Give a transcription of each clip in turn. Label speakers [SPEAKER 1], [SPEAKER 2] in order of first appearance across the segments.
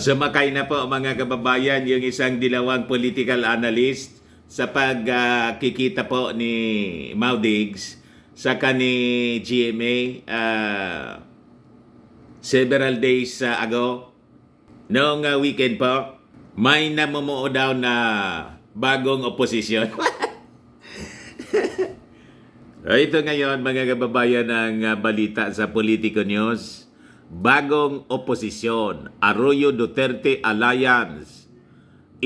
[SPEAKER 1] Sumakay na po mga kababayan yung isang dilawang political analyst sa pagkikita po ni Maudigs sa ni GMA several days ago. Noong weekend po, may namumuo daw na bagong oposisyon. Ito ngayon mga kababayan ang balita sa Politico News. Bagong oposisyon, Arroyo Duterte Alliance,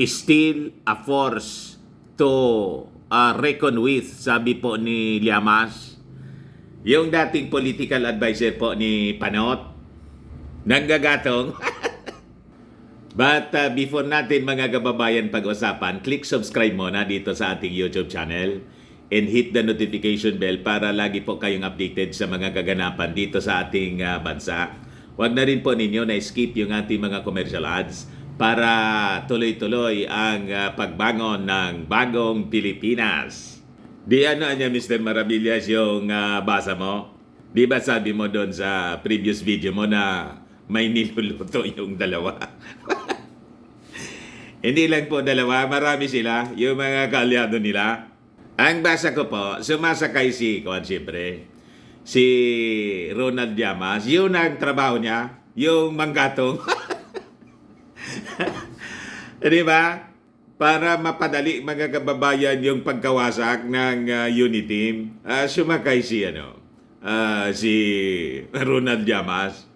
[SPEAKER 1] still a force to reckon with, sabi po ni Llamas. Yung dating political advisor po ni Panot, nanggagatong. But before natin mga kababayan pag-usapan, click subscribe muna dito sa ating YouTube channel and hit the notification bell para lagi po kayong updated sa mga kaganapan dito sa ating bansa. Huwag na rin po ninyo na-skip yung ating mga commercial ads para tuloy-tuloy ang pagbangon ng bagong Pilipinas. Di ano niya Mr. Maravillas yung basa mo? Di ba sabi mo doon sa previous video mo na may niluluto yung dalawa? Hindi lang po dalawa, marami sila, yung mga kaalyado nila. Ang basa ko po, sumasakay si si Ronald Llamas, yun ang trabaho niya, yung manggatong. Di ba? Para mapadali mga kababayan yung pagkawasak ng Uniteam, sumakay si Ronald Llamas.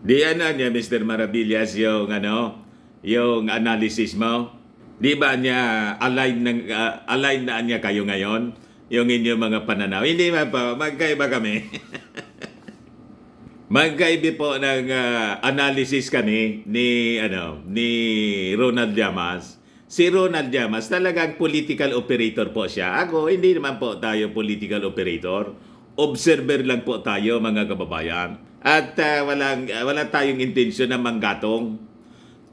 [SPEAKER 1] Di niya Mr. Maravillas yung yung analysis mo. Di ba niya align na niya kayo ngayon? Yung inyong mga pananaw. Hindi man po, magkaiba kami. Magkaiba po ng analysis kami ni Ronald Llamas. Si Ronald Llamas talagang political operator po siya. Ako, hindi naman po tayo political operator. Observer lang po tayo mga kababayan. At wala tayong intensyon na manggatong.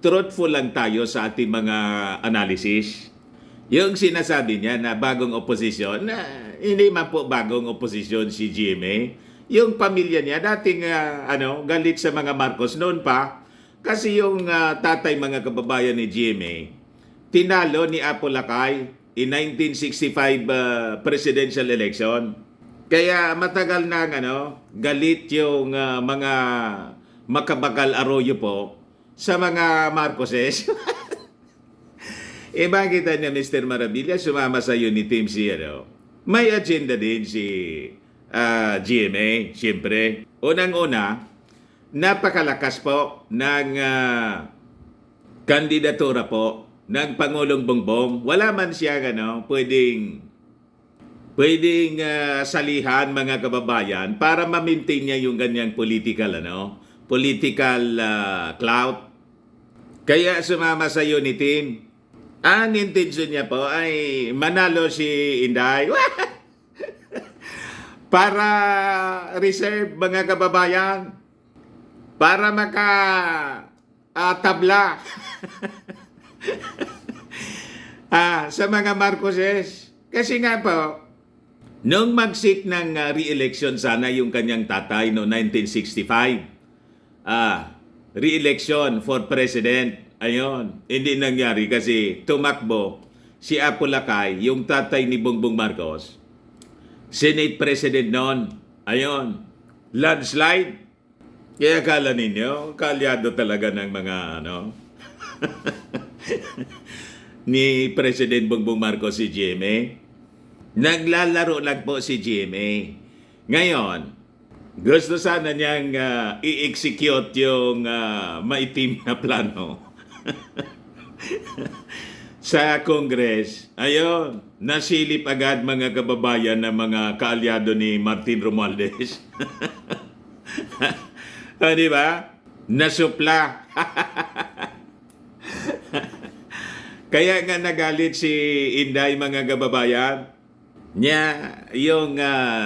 [SPEAKER 1] Truthful lang tayo sa ating mga analysis. Yung sinasabi niya na bagong oposisyon, hindi man po bagong oposisyon si GMA. Yung pamilya niya, dating galit sa mga Marcos noon pa. Kasi yung tatay mga kababayan ni GMA, tinalo ni Apo Lakay in 1965 presidential election. Kaya matagal na galit yung mga makabakal Arroyo po sa mga Marcoses. Bakit niya Mr. Maravillas sumama sa Uniteam si may agenda din si GMA, siyempre. Unang-una, napakalakas po ng kandidatura po ng Pangulong Bongbong. Wala man siya pwedeng salihan mga kababayan para ma-maintain niya yung ganyang political clout. Kaya sumama sa Uniteam. Ang intention niya po ay manalo si Inday para reserve mga kababayan, para tabla sa mga Marcoses. Kasi nga po, nung mag-seek ng re-election sana yung kanyang tatay no 1965, re-election for president. Ayun, hindi nangyari kasi tumakbo si Apo Lakay, yung tatay ni Bongbong Marcos, Senate President noon. Ayun, landslide. Kaya akala ninyo, kalyado talaga ng mga ni President Bongbong Marcos si GMA. Naglalaro lang po si GMA. Ngayon, gusto sana niyang i-execute yung maitim na plano. Sa Congress, ayun, nasilip agad mga kababayan ng mga kaalyado ni Martin Romualdez. Di ba? Nasupla. Kaya nga nagalit si Inday mga kababayan. Niya, yung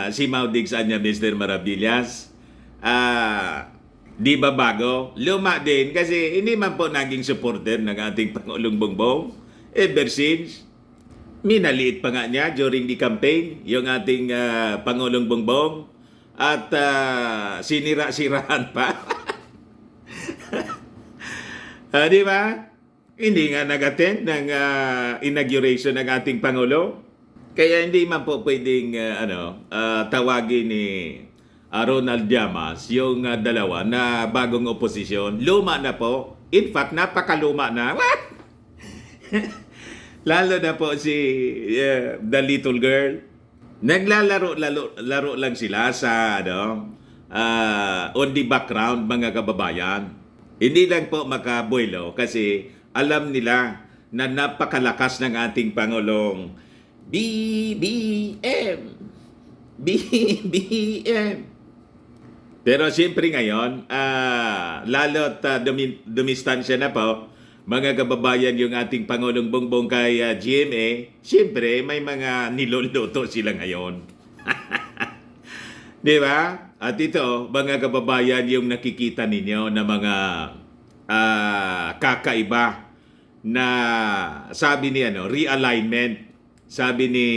[SPEAKER 1] si Maudigs niya, Mr. Maravillas, di ba bago? Luma din kasi hindi man po naging supporter ng ating Pangulong Bongbong ever since. Minaliit pa nga niya during the campaign yung ating Pangulong Bongbong at sinira-sirahan pa. Di ba? Hindi nga nag-attend ng inauguration ng ating Pangulo. Kaya hindi man po pwedeng tawagin ni Ronald Llamas yung dalawa na bagong oposisyon. Luma na po. In fact, napakaluma na. What? Lalo na po si the little girl. Naglalaro lang sila sa on the background, mga kababayan. Hindi lang po makabuelo kasi alam nila na napakalakas ng ating Pangulong BBM. BBM. Pero siyempre ngayon, lalo't dumistansya na po, mga kababayan, yung ating Pangulong Bongbong kay GMA, siyempre may mga niluluto sila ngayon. Di ba? At ito, mga kababayan, yung nakikita ninyo na mga kakaiba na sabi ni realignment, sabi ni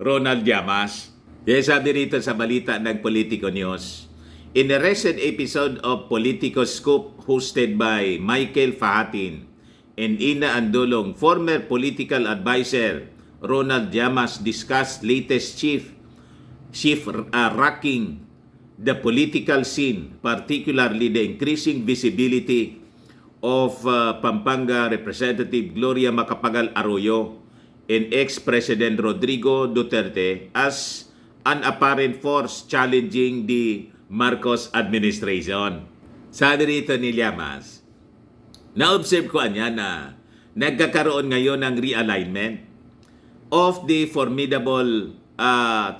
[SPEAKER 1] Ronald Llamas. Sabi rito sa balita ng Politico News, in a recent episode of Politico Scoop hosted by Michael Fahatin and Ina Andolong, former political advisor Ronald Llamas discussed latest racking the political scene, particularly the increasing visibility of Pampanga Representative Gloria Macapagal Arroyo and ex-President Rodrigo Duterte as an apparent force challenging the Marcos administration. Sabi rito ni Llamas, na-observe ko niya na nagkakaroon ngayon ng realignment of the formidable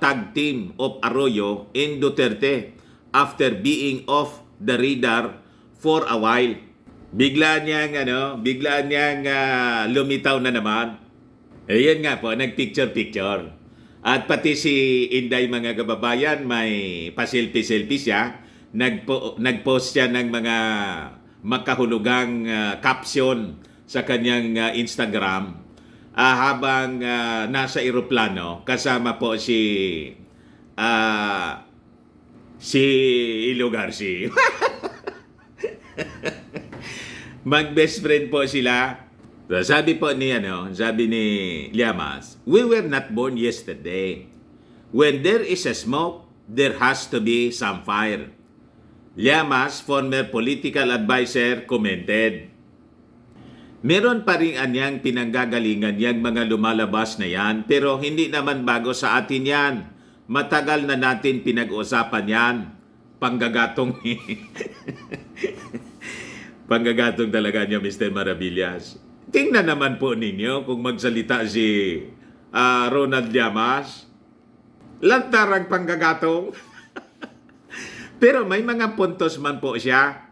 [SPEAKER 1] tag team of Arroyo and Duterte after being off the radar for a while. Bigla niyang lumitaw na naman. Ayan nga po, nagpicture-picture. At pati si Inday, mga kababayan, may paselfie-selfie siya. Nagpost siya ng mga makahulugang caption sa kanyang Instagram habang nasa eroplano kasama po si Ilogarci. Mag-best friend po sila. So, sabi ni Llamas, we were not born yesterday. When there is a smoke, there has to be some fire. Llamas, former political advisor, commented. Meron pa rin anyang pinanggagalingan yang mga lumalabas na yan, pero hindi naman bago sa atin yan. Matagal na natin pinag-usapan yan. Panggagatong. Panggagatong talaga niya, Mr. Maravillas. Tingnan naman po ninyo kung magsalita si Ronald Llamas. Lantarang panggagatong. Pero may mga puntos man po siya.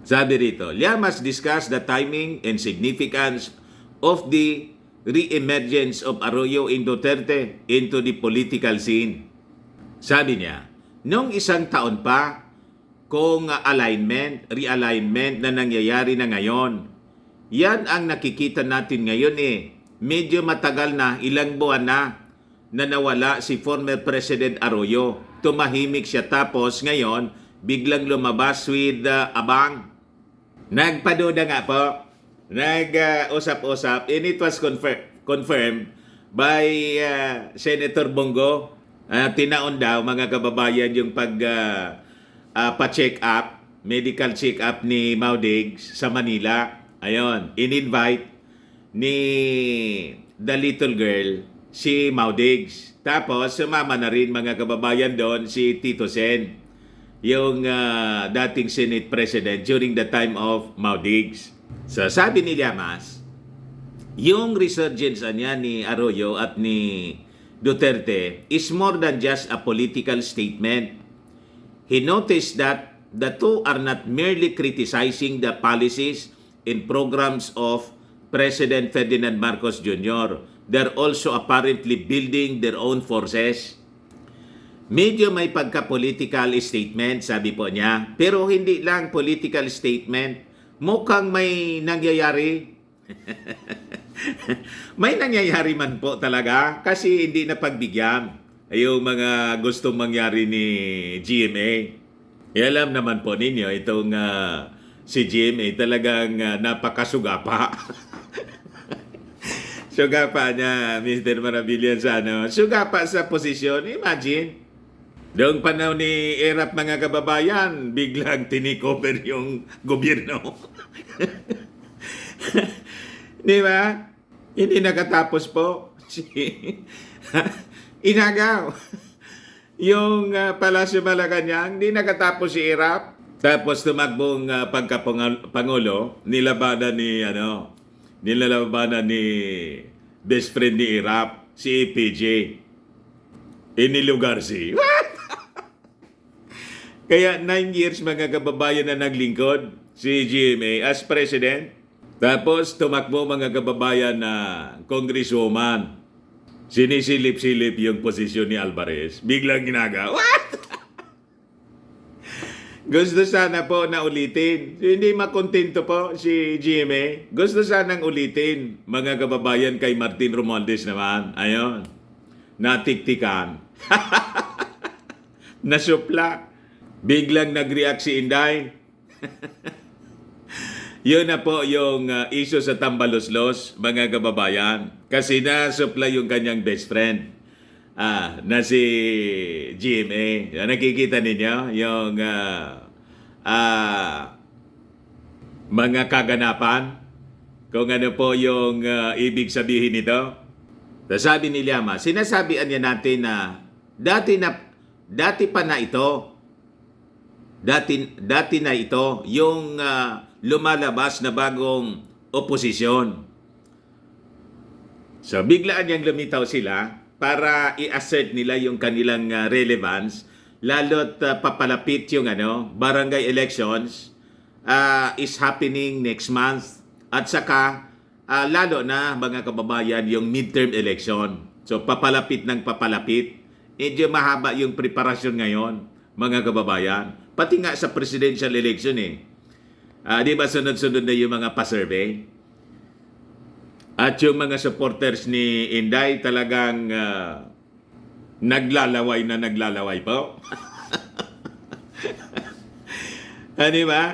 [SPEAKER 1] Sabi rito, Llamas discussed the timing and significance of the re-emergence of Arroyo and Duterte into the political scene. Sabi niya, noong isang taon pa, kung realignment na nangyayari na ngayon, yan ang nakikita natin ngayon Medyo matagal na, ilang buwan na nawala si former President Arroyo. Tumahimik siya tapos ngayon, biglang lumabas with abang. Nagpaduda nga po, nag-usap-usap, and it was confirmed by Senator Bongo. Tinaon daw, mga kababayan, yung pa-check up, medical check up ni Maudigs sa Manila. Ayon, in-invite ni the little girl si Maudigs. Tapos sumama na rin, mga kababayan, doon si Tito Sen, yung dating Senate President during the time of Maudigs. So sabi ni Llamas, yung resurgence niya ni Arroyo at ni Duterte is more than just a political statement. He noticed that the two are not merely criticizing the policies and programs of President Ferdinand Marcos Jr. They're also apparently building their own forces. Medyo may pagka-political statement, sabi po niya. Pero hindi lang political statement. Mukhang may nangyayari. May nangyayari man po talaga kasi hindi na pagbigyan yung mga gustong mangyari ni GMA. Alam naman po ninyo itong si GMA talagang napakasugapa. Sugapa niya, Mr. Maravillas, sugapa sa posisyon. Imagine, noong panahon ni Erap mga kababayan, biglang tinikover yung gobyerno. Di ba? Hindi nakatapos po. Inagaw. Yung Palasyo Malacanang, hindi nakatapos si Erap. Tapos tumakbong pagkapangulo, nilalabanan ni best friend ni Erap, si EPJ. Inilugar si. Kaya 9 years mga kababayan na naglingkod si GMA as president. Tapos tumakbo mga kababayan na congresswoman. Sinisilip-silip yung posisyon ni Alvarez. Biglang ginagawa. Gusto sana po na ulitin. Hindi makontento po si GMA. Gusto sanang ulitin, mga kababayan, kay Martin Romualdez naman. Ayun. Natiktikan. Nasupla. Biglang nag-react si Inday. Yun na po yung issue sa Tambaloslos, mga kababayan. Kasi nasupla yung kanyang best friend. Na si GMA. Nakikita ninyo yung mga kaganapan, kung ano po yung ibig sabihin nito. Sabi ni Llama, sinasabihan niya natin na dati pa na ito. Dati na ito yung lumalabas na bagong oposisyon. So biglaan niyang lumitaw sila para i-assert nila yung kanilang relevance, lalo't papalapit yung barangay elections is happening next month, at saka lalo na mga kababayan yung midterm election. So papalapit ng papalapit. Medyo mahaba yung preparasyon ngayon, mga kababayan. Pati nga sa presidential election di ba sunod-sunod na yung mga pa-survey? At yung mga supporters ni Inday talagang naglalaway po. Di ba?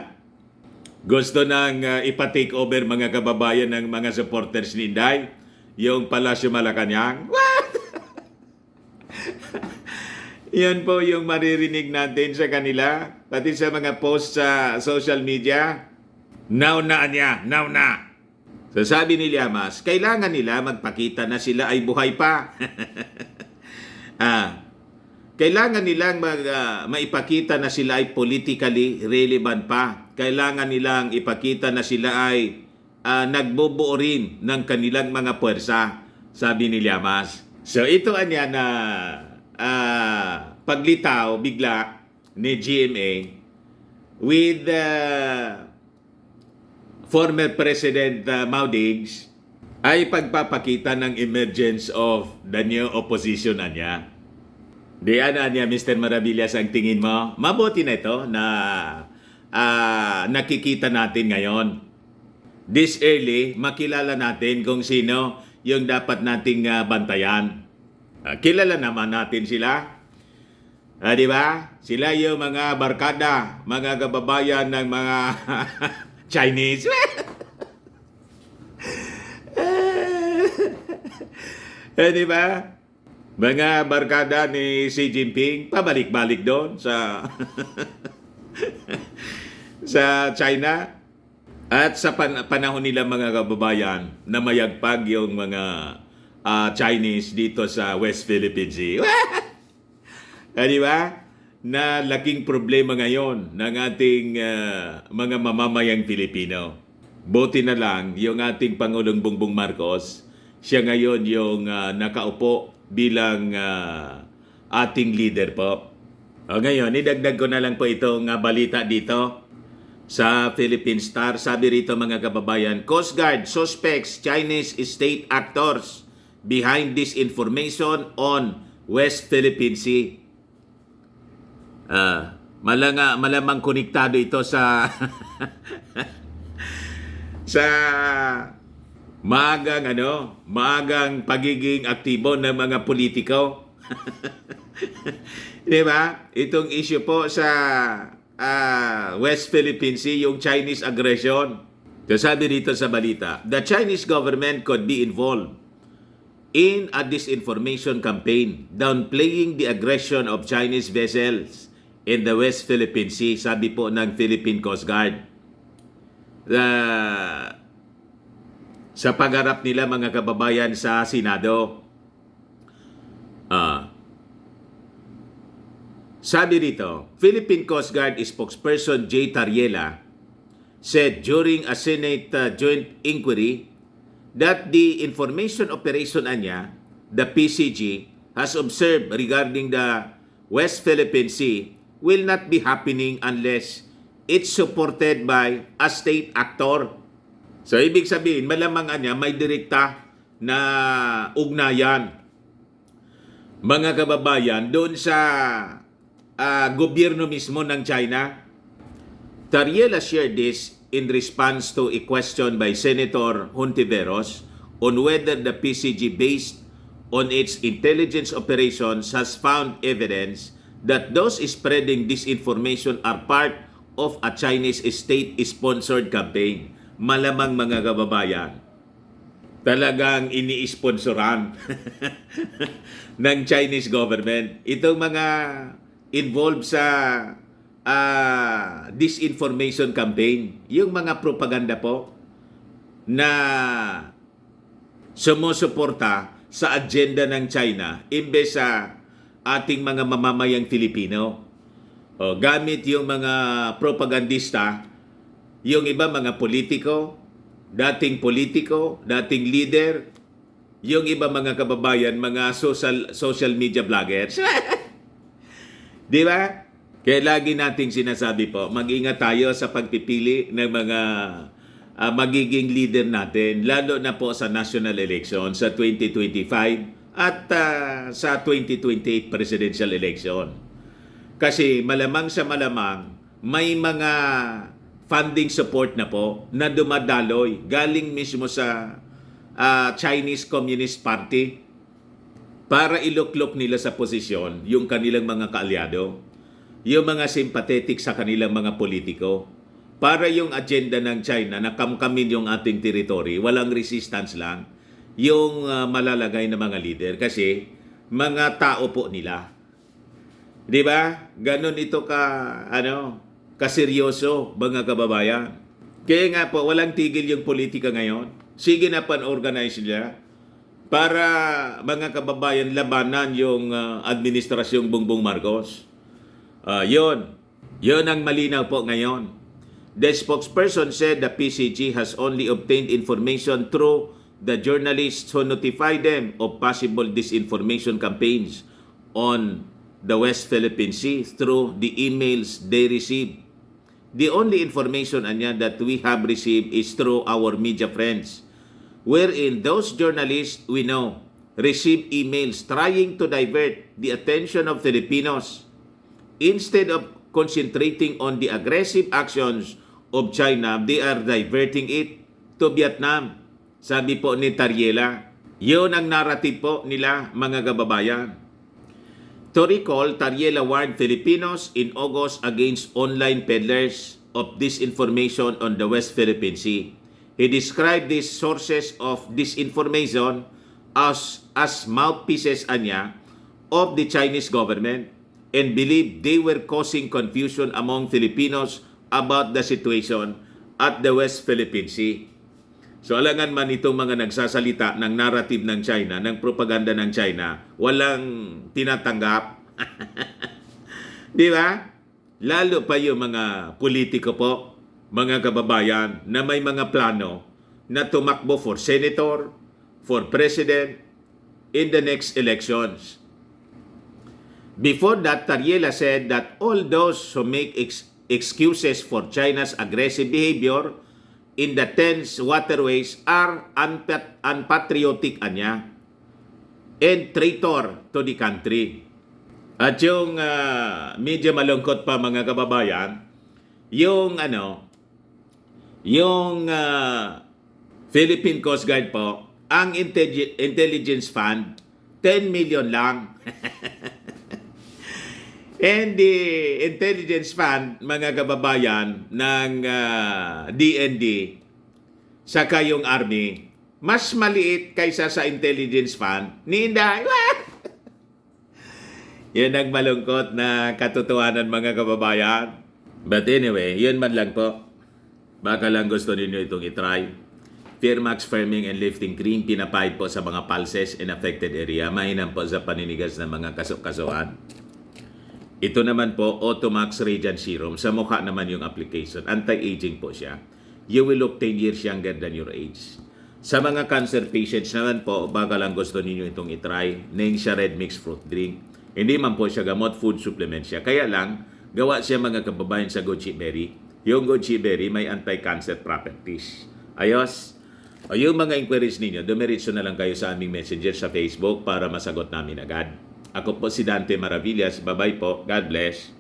[SPEAKER 1] Gusto nang ipa-take over mga kababayan ng mga supporters ni Inday, yung Palasyo Malacanang. What? Yan po yung maririnig natin sa kanila, pati sa mga post sa social media. Now na. So sabi ni Llamas, kailangan nila magpakita na sila ay buhay pa. Kailangan nilang maipakita na sila ay politically relevant pa. Kailangan nilang ipakita na sila ay nagbubuo rin ng kanilang mga puwersa, sabi ni Llamas. So ito anya na paglitaw bigla ni GMA with former President Maudigs ay pagpapakita ng emergence of the new opposition niya. Di niya, Mr. Maravillas, ang tingin mo? Mabuti na ito na nakikita natin ngayon. This early, makilala natin kung sino yung dapat nating bantayan. Kilala naman natin sila. Di ba? Sila yung mga barkada, mga kababayan ng mga Chinese. Di ba? Mga barkada ni Xi Jinping, pabalik-balik doon sa sa China. At sa panahon nila mga kababayan, na mayagpag yung mga Chinese dito sa West Philippine Sea. Di ba? Na laking problema ngayon ng ating mga mamamayang Pilipino. Buti na lang yung ating Pangulong Bongbong Marcos, siya ngayon yung nakaupo bilang ating leader po. Ngayon, idagdag ko na lang po itong balita dito sa Philippine Star. Sabi rito mga kababayan, Coast Guard suspects Chinese state actors behind disinformation on West Philippine Sea. Malamang konektado ito sa sa maagang pagiging aktibo ng mga politiko. Di ba? Itong issue po sa West Philippine Sea, yung Chinese aggression. So sabi dito sa balita, the Chinese government could be involved in a disinformation campaign downplaying the aggression of Chinese vessels in the West Philippine Sea, sabi po ng Philippine Coast Guard. Sa pagharap nila mga kababayan sa Senado. Sabi rito, Philippine Coast Guard spokesperson Jay Tariela said during a Senate joint inquiry that the information operation anya, the PCG, has observed regarding the West Philippine Sea will not be happening unless it's supported by a state actor. So, ibig sabihin, malamang anya may direkta na ugnayan, mga kababayan, doon sa gobyerno mismo ng China. Tariela shared this in response to a question by Senator Hontiveros on whether the PCG, based on its intelligence operations, has found evidence that those spreading disinformation are part of a Chinese state-sponsored campaign. Malamang mga kababayan, talagang ini-sponsoran ng Chinese government itong mga involved sa disinformation campaign, yung mga propaganda po na sumusuporta sa agenda ng China imbes sa ating mga mamamayang Filipino. Gamit yung mga propagandista, yung iba mga politiko, dating leader, yung iba mga kababayan, mga social media vloggers. Di ba? Kaya lagi nating sinasabi po, mag-ingat tayo sa pagpipili ng mga magiging leader natin, lalo na po sa national election sa 2025 at sa 2028 presidential election. Kasi malamang sa malamang, may mga funding support na po na dumadaloy galing mismo sa Chinese Communist Party para iluklok nila sa posisyon yung kanilang mga kaalyado, yung mga sympathetic sa kanilang mga politiko, para yung agenda ng China na kamkamin yung ating territory, walang resistance lang, yung malalagay na mga leader kasi mga tao po nila. Di ba? Ganon ito kaseryoso, mga kababayan. Kaya nga po, walang tigil yung politika ngayon. Sige na pan-organize nila para, mga kababayan, labanan yung administrasyong Bongbong Marcos. Yun ang malinaw po ngayon. The spokesperson said the PCG has only obtained information through the journalists who notified them of possible disinformation campaigns on the West Philippine Sea through the emails they received. The only information that we have received is through our media friends, wherein those journalists we know receive emails trying to divert the attention of Filipinos instead of concentrating on the aggressive actions of China. They are diverting it to Vietnam. Sabi po ni Tariela, yun ang narrative po nila, mga kababayan. To recall, Tariela warned Filipinos in August against online peddlers of disinformation on the West Philippine Sea. He described these sources of disinformation as mouthpieces of the Chinese government and believed they were causing confusion among Filipinos about the situation at the West Philippine Sea. So alangan man itong mga nagsasalita ng narrative ng China, ng propaganda ng China, walang tinatanggap. Di ba? Lalo pa yung mga politiko po, mga kababayan, na may mga plano na tumakbo for senator, for president, in the next elections. Before that, Tariela said that all those who make excuses for China's aggressive behavior in the tense waterways are unpatriotic and traitor to the country. At yung medyo malungkot pa, mga kababayan, yung Philippine Coast Guard po, ang intelligence fund 10 million lang. And the Intelligence Fund, mga kababayan ng DND, saka yung Army, mas maliit kaysa sa Intelligence Fund ni Inday. Yun ang malungkot na katotohanan, mga kababayan. But anyway, yun man lang po. Baka lang gusto ninyo itong itry. Firmax Firming and Lifting Cream, pinapahid po sa mga pulses in affected area. Mainam po sa paninigas ng mga kasok-kasuan. Ito naman po, Automax Radiant Serum. Sa mukha naman yung application. Anti-aging po siya. You will look 10 years younger than your age. Sa mga cancer patients naman po, baka lang gusto ninyo itong itry. Nensha Red Mixed Fruit Drink. Hindi man po siya gamot, food supplement siya. Kaya lang, gawa siya, mga kababayan, sa goji berry. Yung goji berry may anti-cancer properties. Ayos. O yung mga inquiries ninyo, dumiretso na lang kayo sa aming messenger sa Facebook para masagot namin agad. Ako po si Dante Maravillas. Bye-bye po. God bless.